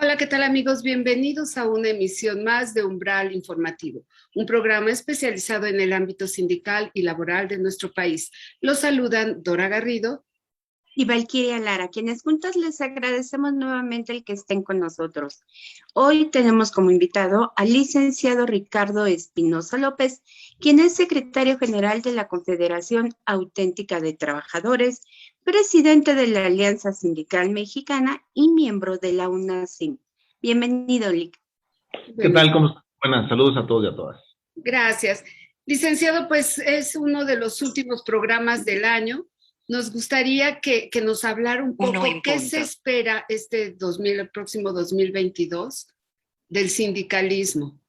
Hola, ¿qué tal amigos? Bienvenidos a una emisión más de Umbral Informativo, un programa especializado en el ámbito sindical y laboral de nuestro país. Los saludan Dora Garrido y Valquiria Lara, quienes juntas les agradecemos nuevamente el que estén con nosotros. Hoy tenemos como invitado al licenciado Ricardo Espinosa López, quien es secretario general de la Confederación Auténtica de Trabajadores, presidente de la Alianza Sindical Mexicana y miembro de la UNASIM. Bienvenido, Lic. ¿Qué tal? ¿Cómo están? Buenas, saludos a todos y a todas. Gracias. Licenciado, pues es uno de los últimos programas del año. Nos gustaría que nos hablara un poco qué se espera el próximo 2022 del sindicalismo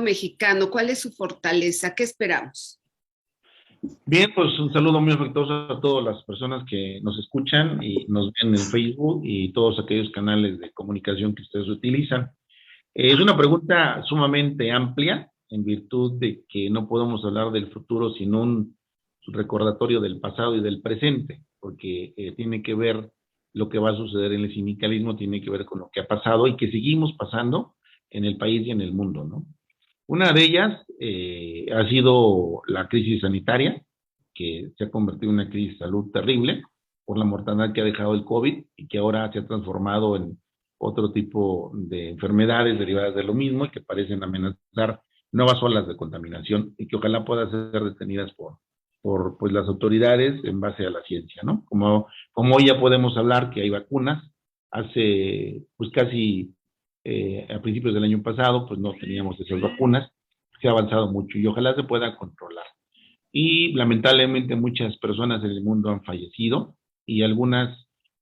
mexicano. ¿Cuál es su fortaleza? ¿Qué esperamos? Bien, pues un saludo muy afectuoso a todas las personas que nos escuchan y nos ven en Facebook y todos aquellos canales de comunicación que ustedes utilizan. Es una pregunta sumamente amplia, en virtud de que no podemos hablar del futuro sin un recordatorio del pasado y del presente, porque tiene que ver lo que va a suceder en el sindicalismo, tiene que ver con lo que ha pasado y que seguimos pasando en el país y en el mundo, ¿no? Una de ellas ha sido la crisis sanitaria, que se ha convertido en una crisis de salud terrible por la mortandad que ha dejado el COVID y que ahora se ha transformado en otro tipo de enfermedades derivadas de lo mismo y que parecen amenazar nuevas olas de contaminación y que ojalá puedan ser detenidas por pues, las autoridades en base a la ciencia, ¿no? Como hoy ya podemos hablar que hay vacunas, hace pues casi a principios del año pasado pues no teníamos esas vacunas, se ha avanzado mucho y ojalá se pueda controlar. Y lamentablemente muchas personas en el mundo han fallecido y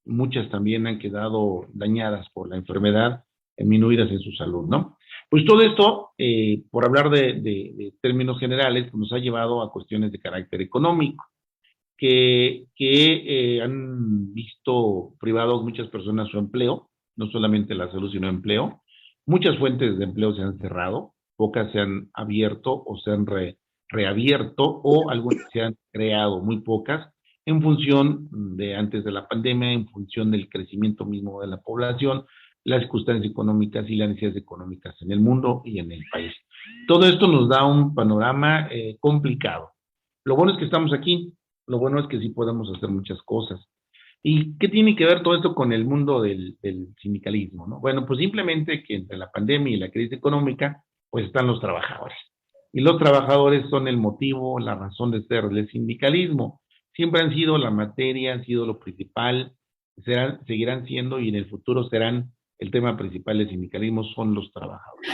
muchas también han quedado dañadas por la enfermedad, disminuidas en su salud, ¿no? Pues todo esto, por hablar de términos generales, pues nos ha llevado a cuestiones de carácter económico, que han visto privados muchas personas su empleo, no solamente la salud, sino empleo. Muchas fuentes de empleo se han cerrado, pocas se han abierto o se han reabierto, o algunas se han creado, muy pocas, en función de antes de la pandemia, en función del crecimiento mismo de la población, las circunstancias económicas y las necesidades económicas en el mundo y en el país. Todo esto nos da un panorama complicado. Lo bueno es que estamos aquí, lo bueno es que sí podemos hacer muchas cosas. ¿Y qué tiene que ver todo esto con el mundo del sindicalismo, no? Bueno, pues simplemente que entre la pandemia y la crisis económica, pues están los trabajadores. Y los trabajadores son el motivo, la razón de ser del sindicalismo. Siempre han sido la materia, han sido lo principal, seguirán siendo y en el futuro serán el tema principal del sindicalismo, son los trabajadores.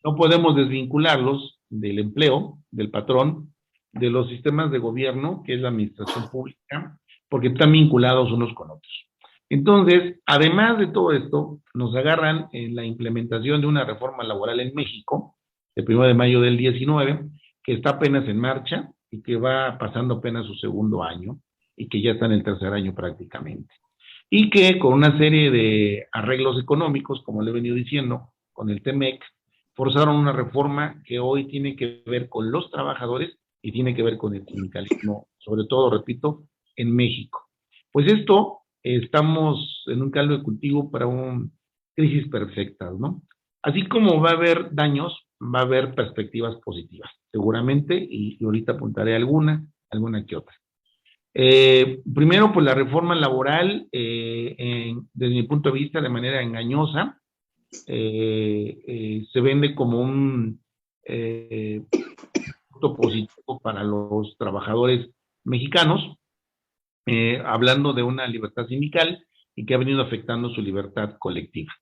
No podemos desvincularlos del empleo, del patrón, de los sistemas de gobierno, que es la administración pública, porque están vinculados unos con otros. Entonces, además de todo esto, nos agarran en la implementación de una reforma laboral en México, el 1 de mayo del 19, que está apenas en marcha y que va pasando apenas su segundo año y que ya está en el tercer año prácticamente. Y que con una serie de arreglos económicos, como le he venido diciendo, con el TEMEC, forzaron una reforma que hoy tiene que ver con los trabajadores y tiene que ver con el sindicalismo, sobre todo, repito, en México. Pues esto, estamos en un caldo de cultivo para una crisis perfecta, ¿no? Así como va a haber daños, va a haber perspectivas positivas, seguramente, y ahorita apuntaré alguna que otra. Primero, pues la reforma laboral, desde mi punto de vista, de manera engañosa, se vende como un punto positivo para los trabajadores mexicanos, hablando de una libertad sindical y que ha venido afectando su libertad colectiva.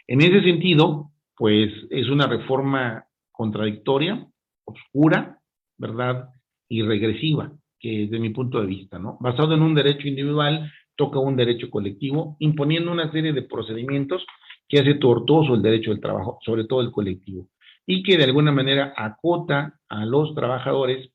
En ese sentido, pues es una reforma contradictoria, oscura, ¿verdad? Y regresiva, que desde mi punto de vista, ¿no? Basado en un derecho individual, toca un derecho colectivo, imponiendo una serie de procedimientos que hace tortuoso el derecho del trabajo, sobre todo el colectivo, y que de alguna manera acota a los trabajadores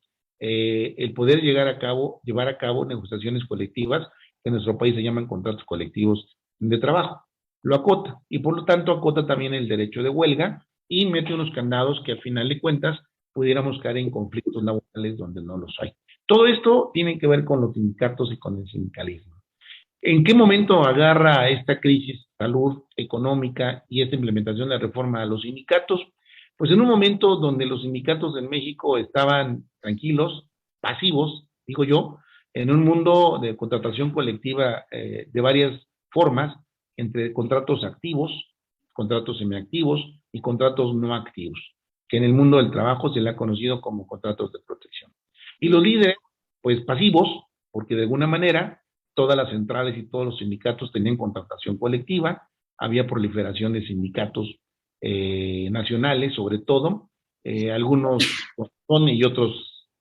el poder llevar a cabo negociaciones colectivas, que en nuestro país se llaman contratos colectivos de trabajo. Lo acota, y por lo tanto acota también el derecho de huelga, y mete unos candados que al final de cuentas pudiéramos caer en conflictos laborales donde no los hay. Todo esto tiene que ver con los sindicatos y con el sindicalismo. ¿En qué momento agarra esta crisis, salud económica y esta implementación de la reforma a los sindicatos? Pues en un momento donde los sindicatos en México estaban tranquilos, pasivos, digo yo, en un mundo de contratación colectiva de varias formas, entre contratos activos, contratos semiactivos y contratos no activos, que en el mundo del trabajo se le ha conocido como contratos de protección. Y los líderes, pues pasivos, porque de alguna manera todas las centrales y todos los sindicatos tenían contratación colectiva, había proliferación de sindicatos nacionales, sobre todo, algunos con razón y otros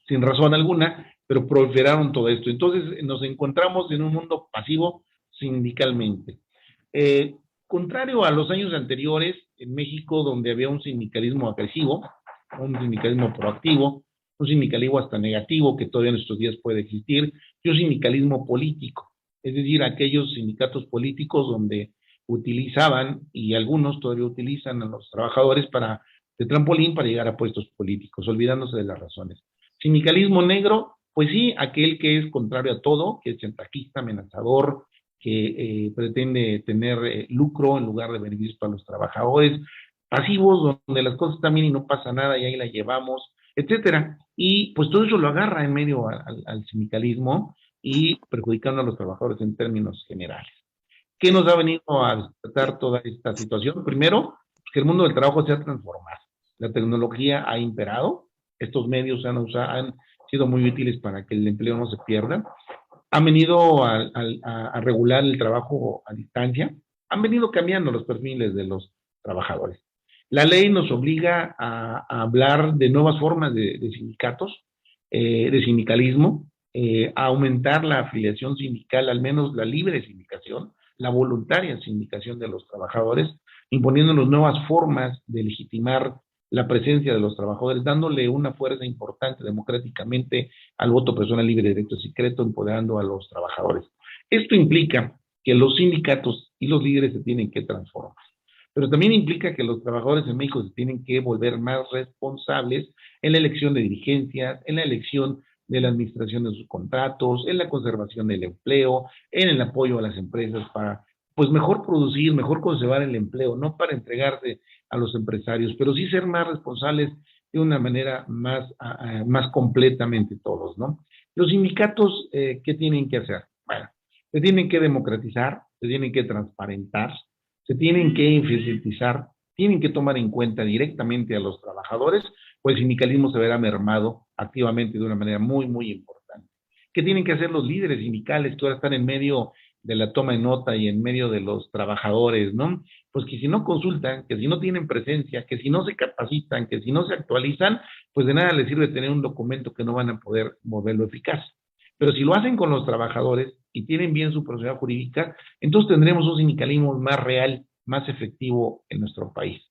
sin razón alguna, pero proliferaron todo esto. Entonces nos encontramos en un mundo pasivo sindicalmente. Contrario a los años anteriores, en México, donde había un sindicalismo agresivo, un sindicalismo proactivo, un sindicalismo hasta negativo, que todavía en estos días puede existir, y un sindicalismo político, es decir, aquellos sindicatos políticos donde utilizaban, y algunos todavía utilizan a los trabajadores de trampolín para llegar a puestos políticos, olvidándose de las razones. Sindicalismo negro, pues sí, aquel que es contrario a todo, que es chantajista, amenazador, que pretende tener lucro en lugar de beneficios para los trabajadores, pasivos, donde las cosas están bien y no pasa nada y ahí la llevamos, etcétera. Y pues todo eso lo agarra en medio al sindicalismo y perjudicando a los trabajadores en términos generales. ¿Qué nos ha venido a despertar toda esta situación? Primero, que el mundo del trabajo se ha transformado. La tecnología ha imperado, estos medios han sido muy útiles para que el empleo no se pierda. Han venido a regular el trabajo a distancia, han venido cambiando los perfiles de los trabajadores. La ley nos obliga a hablar de nuevas formas de sindicatos, de sindicalismo, a aumentar la afiliación sindical, al menos la libre sindicación, la voluntaria sindicación de los trabajadores, imponiéndonos nuevas formas de legitimar la presencia de los trabajadores, dándole una fuerza importante democráticamente al voto personal libre, directo y secreto, empoderando a los trabajadores. Esto implica que los sindicatos y los líderes se tienen que transformar, pero también implica que los trabajadores en México se tienen que volver más responsables en la elección de dirigencias, en la elección de la administración de sus contratos, en la conservación del empleo, en el apoyo a las empresas para, pues, mejor producir, mejor conservar el empleo, no para entregarse a los empresarios, pero sí ser más responsables de una manera más completamente todos, ¿no? Los sindicatos, ¿qué tienen que hacer? Bueno, se tienen que democratizar, se tienen que transparentar, se tienen que eficientizar, tienen que tomar en cuenta directamente a los trabajadores, pues el sindicalismo se verá mermado activamente de una manera muy, muy importante. ¿Qué tienen que hacer los líderes sindicales que ahora están en medio de la toma de nota y en medio de los trabajadores, ¿no? Pues que si no consultan, que si no tienen presencia, que si no se capacitan, que si no se actualizan, pues de nada les sirve tener un documento que no van a poder moverlo eficaz. Pero si lo hacen con los trabajadores y tienen bien su personalidad jurídica, entonces tendremos un sindicalismo más real, más efectivo en nuestro país.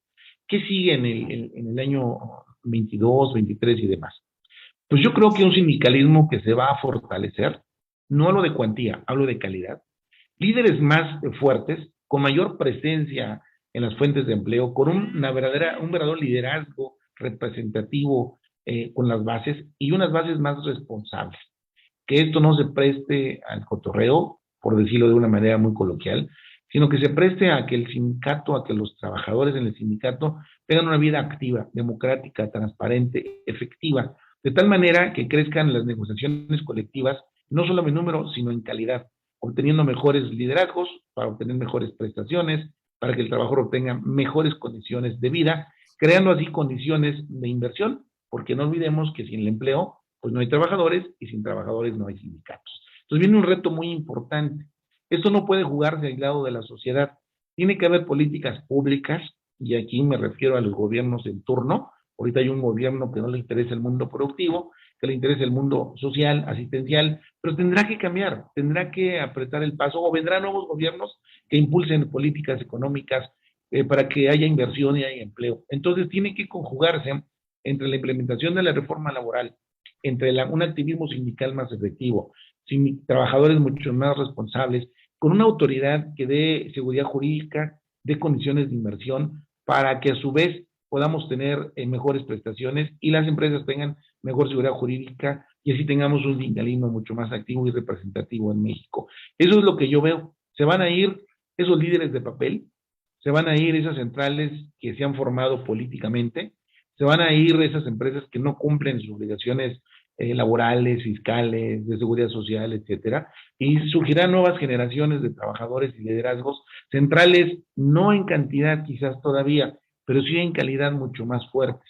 ¿Qué sigue en el año 22, 23 y demás? Pues yo creo que un sindicalismo que se va a fortalecer, no hablo de cuantía, hablo de calidad. Líderes más fuertes, con mayor presencia en las fuentes de empleo, con un verdadero liderazgo representativo con las bases y unas bases más responsables. Que esto no se preste al cotorreo, por decirlo de una manera muy coloquial, sino que se preste a que el sindicato, a que los trabajadores en el sindicato tengan una vida activa, democrática, transparente, efectiva, de tal manera que crezcan las negociaciones colectivas, no solo en número, sino en calidad, obteniendo mejores liderazgos, para obtener mejores prestaciones, para que el trabajador obtenga mejores condiciones de vida, creando así condiciones de inversión, porque no olvidemos que sin el empleo, pues no hay trabajadores, y sin trabajadores no hay sindicatos. Entonces viene un reto muy importante. Esto no puede jugarse aislado de la sociedad. Tiene que haber políticas públicas, y aquí me refiero a los gobiernos en turno. Ahorita hay un gobierno que no le interesa el mundo productivo, que le interesa el mundo social, asistencial, pero tendrá que cambiar, tendrá que apretar el paso, o vendrán nuevos gobiernos que impulsen políticas económicas para que haya inversión y haya empleo. Entonces tiene que conjugarse entre la implementación de la reforma laboral, entre un activismo sindical más efectivo, trabajadores mucho más responsables, con una autoridad que dé seguridad jurídica, dé condiciones de inversión, para que a su vez podamos tener mejores prestaciones y las empresas tengan mejor seguridad jurídica y así tengamos un sindicalismo mucho más activo y representativo en México. Eso es lo que yo veo. Se van a ir esos líderes de papel, se van a ir esas centrales que se han formado políticamente, se van a ir esas empresas que no cumplen sus obligaciones laborales, fiscales, de seguridad social, etcétera, y surgirán nuevas generaciones de trabajadores y liderazgos centrales, no en cantidad quizás todavía, pero sí en calidad mucho más fuertes.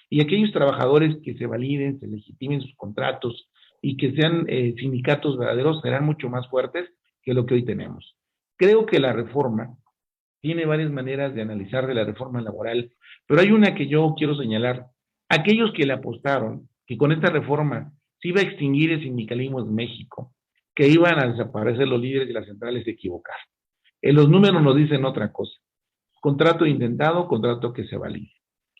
Y aquellos trabajadores que se validen, se legitimen sus contratos y que sean sindicatos verdaderos serán mucho más fuertes que lo que hoy tenemos. Creo que la reforma tiene varias maneras de analizar de la reforma laboral, pero hay una que yo quiero señalar. Aquellos que le apostaron que con esta reforma se iba a extinguir el sindicalismo en México, que iban a desaparecer los líderes de las centrales, se equivocaron. Los números nos dicen otra cosa. Contrato intentado, contrato que se valide.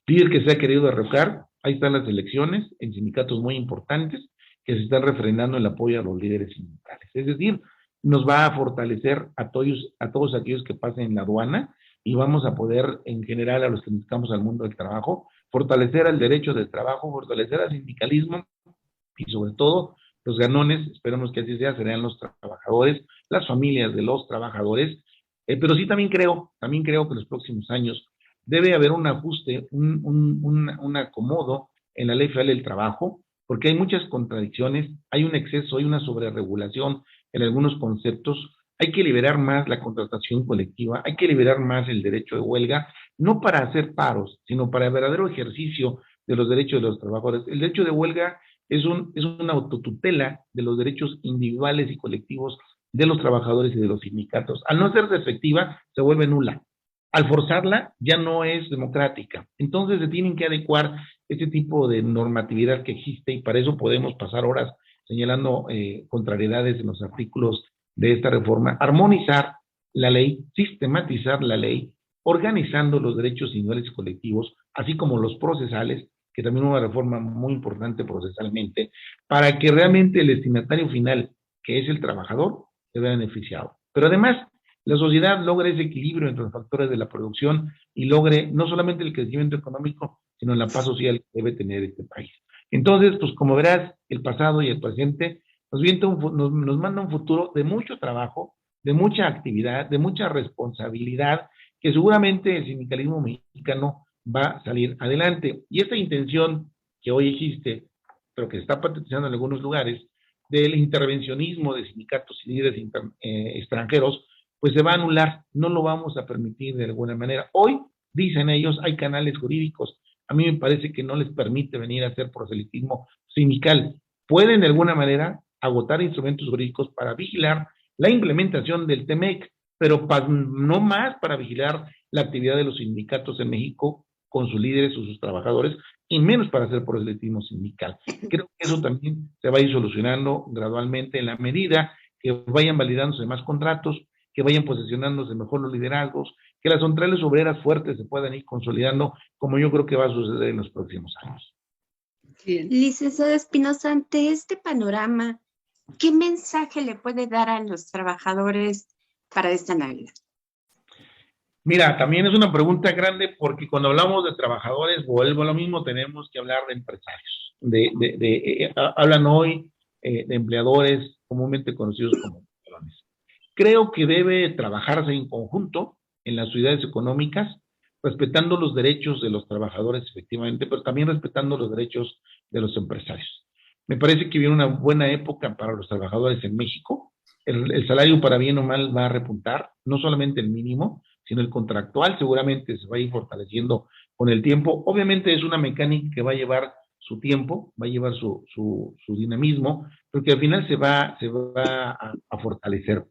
Líder que se ha querido derrocar, ahí están las elecciones en sindicatos muy importantes que se están refrendando el apoyo a los líderes sindicales. Es decir, nos va a fortalecer a todos aquellos que pasen en la aduana y vamos a poder, en general, a los que nos dedicamos al mundo del trabajo, fortalecer al derecho del trabajo, fortalecer al sindicalismo y sobre todo los ganones, esperemos que así sea, serán los trabajadores, las familias de los trabajadores, pero sí también creo que en los próximos años debe haber un ajuste, un acomodo en la Ley Federal del Trabajo, porque hay muchas contradicciones, hay un exceso, hay una sobreregulación en algunos conceptos, hay que liberar más la contratación colectiva, hay que liberar más el derecho de huelga, no para hacer paros, sino para el verdadero ejercicio de los derechos de los trabajadores. El derecho de huelga es una autotutela de los derechos individuales y colectivos de los trabajadores y de los sindicatos. Al no ser efectiva, se vuelve nula. Al forzarla, ya no es democrática. Entonces se tienen que adecuar este tipo de normatividad que existe y para eso podemos pasar horas señalando contrariedades en los artículos de esta reforma, armonizar la ley, sistematizar la ley, organizando los derechos individuales y colectivos, así como los procesales, que también es una reforma muy importante procesalmente, para que realmente el destinatario final, que es el trabajador, se vea beneficiado. Pero además, la sociedad logre ese equilibrio entre los factores de la producción y logre no solamente el crecimiento económico, sino la paz social que debe tener este país. Entonces, pues como verás, el pasado y el presente nos manda un futuro de mucho trabajo, de mucha actividad, de mucha responsabilidad, que seguramente el sindicalismo mexicano va a salir adelante. Y esta intención que hoy existe, pero que se está patentizando en algunos lugares, del intervencionismo de sindicatos y líderes extranjeros, pues se va a anular, no lo vamos a permitir de alguna manera. Hoy, dicen ellos, hay canales jurídicos. A mí me parece que no les permite venir a hacer proselitismo sindical. Pueden de alguna manera agotar instrumentos jurídicos para vigilar la implementación del TEMEC, pero no más para vigilar la actividad de los sindicatos en México con sus líderes o sus trabajadores, y menos para hacer proselitismo sindical. Creo que eso también se va a ir solucionando gradualmente en la medida que vayan validándose más contratos, que vayan posesionándose mejor los liderazgos, que las centrales obreras fuertes se puedan ir consolidando, como yo creo que va a suceder en los próximos años. Bien. Licenciado Espinosa, ante este panorama, ¿qué mensaje le puede dar a los trabajadores para esta Navidad? Mira, también es una pregunta grande porque cuando hablamos de trabajadores, vuelvo a lo mismo, tenemos que hablar de empresarios. Hablan hoy de empleadores comúnmente conocidos como patrones. Creo que debe trabajarse en conjunto en las unidades económicas, respetando los derechos de los trabajadores efectivamente, pero también respetando los derechos de los empresarios. Me parece que viene una buena época para los trabajadores en México. El salario para bien o mal va a repuntar, no solamente el mínimo, sino el contractual seguramente se va a ir fortaleciendo con el tiempo. Obviamente es una mecánica que va a llevar su tiempo, va a llevar su dinamismo, pero que al final se va a fortalecer.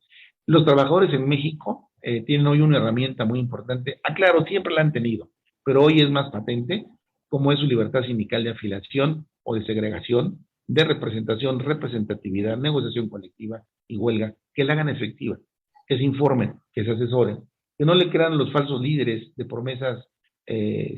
Los trabajadores en México tienen hoy una herramienta muy importante. Claro, siempre la han tenido, pero hoy es más patente, como es su libertad sindical de afiliación o de segregación, de representación, representatividad, negociación colectiva y huelga, que la hagan efectiva, que se informen, que se asesoren, que no le crean los falsos líderes de promesas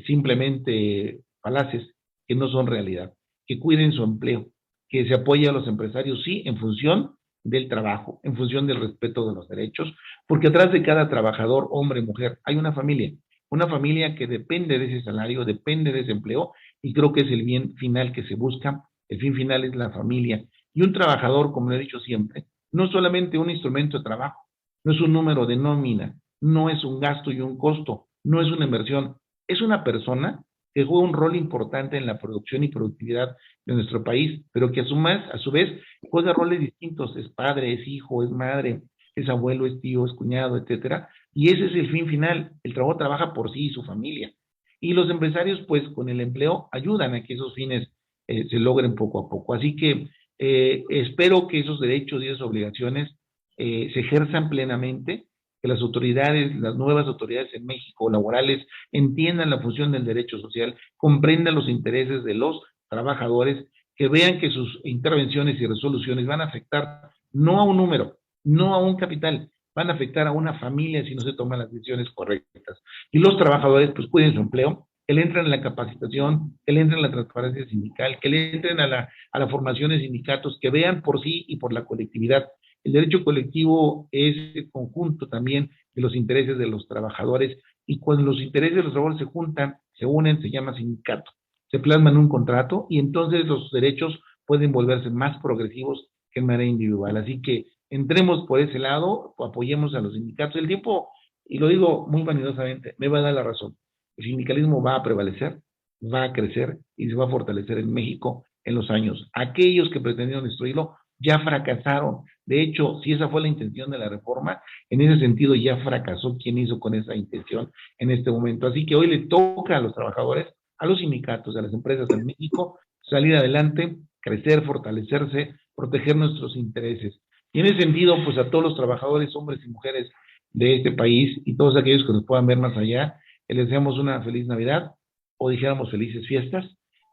simplemente falaces que no son realidad, que cuiden su empleo, que se apoye a los empresarios, sí, en función del trabajo, en función del respeto de los derechos, porque atrás de cada trabajador, hombre, mujer, hay una familia que depende de ese salario, depende de ese empleo, y creo que es el bien final que se busca, el fin final es la familia. Y un trabajador, como lo he dicho siempre, no es solamente un instrumento de trabajo, no es un número de nómina, no es un gasto y un costo, no es una inversión, es una persona que juega un rol importante en la producción y productividad de nuestro país, pero que a su vez juega roles distintos, es padre, es hijo, es madre, es abuelo, es tío, es cuñado, etcétera, y ese es el fin final. El trabajo trabaja por sí y su familia. Y los empresarios, pues, con el empleo ayudan a que esos fines se logren poco a poco. Así que espero que esos derechos y esas obligaciones se ejerzan plenamente, que las autoridades, las nuevas autoridades en México laborales entiendan la función del derecho social, comprendan los intereses de los trabajadores, que vean que sus intervenciones y resoluciones van a afectar no a un número, no a un capital, van a afectar a una familia si no se toman las decisiones correctas. Y los trabajadores, pues, cuiden su empleo, que le entren en la capacitación, que le entren en la transparencia sindical, que le entren a la formación de sindicatos, que vean por sí y por la colectividad. El derecho colectivo es el conjunto también de los intereses de los trabajadores, y cuando los intereses de los trabajadores se juntan, se unen, se llama sindicato, se plasma en un contrato, y entonces los derechos pueden volverse más progresivos que en manera individual. Así que entremos por ese lado, apoyemos a los sindicatos. El tiempo, y lo digo muy vanidosamente, me va a dar la razón. El sindicalismo va a prevalecer, va a crecer y se va a fortalecer en México en los años. Aquellos que pretendieron destruirlo ya fracasaron. De hecho, si esa fue la intención de la reforma, en ese sentido ya fracasó quien hizo con esa intención en este momento. Así que hoy le toca a los trabajadores, a los sindicatos, a las empresas en México, salir adelante, crecer, fortalecerse, proteger nuestros intereses. Y en ese sentido, pues a todos los trabajadores, hombres y mujeres de este país, y todos aquellos que nos puedan ver más allá, les deseamos una feliz Navidad, o dijéramos felices fiestas,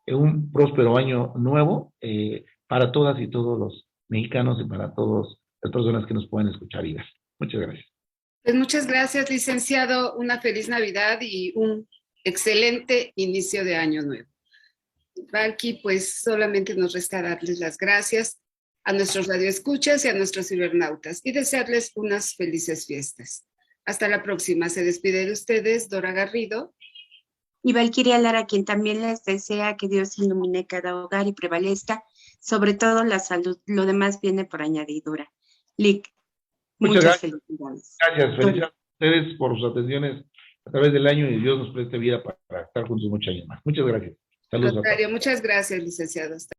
un próspero año nuevo para todas y todos los mexicanos y para todas las personas que nos puedan escuchar y ver. Muchas gracias. Pues muchas gracias, licenciado. Una feliz Navidad y un excelente inicio de año nuevo. Valky, pues solamente nos resta darles las gracias a nuestros radioescuchas y a nuestros cibernautas y desearles unas felices fiestas. Hasta la próxima. Se despide de ustedes Dora Garrido y Valquiria Lara, quien también les desea que Dios ilumine cada hogar y prevalezca sobre todo la salud. Lo demás viene por añadidura. Lic, muchas felicidades. Gracias, felicidades a ustedes por sus atenciones a través del año, y Dios nos preste vida para estar juntos muchos años más. Muchas gracias. Saludos a todos. Muchas gracias, licenciado.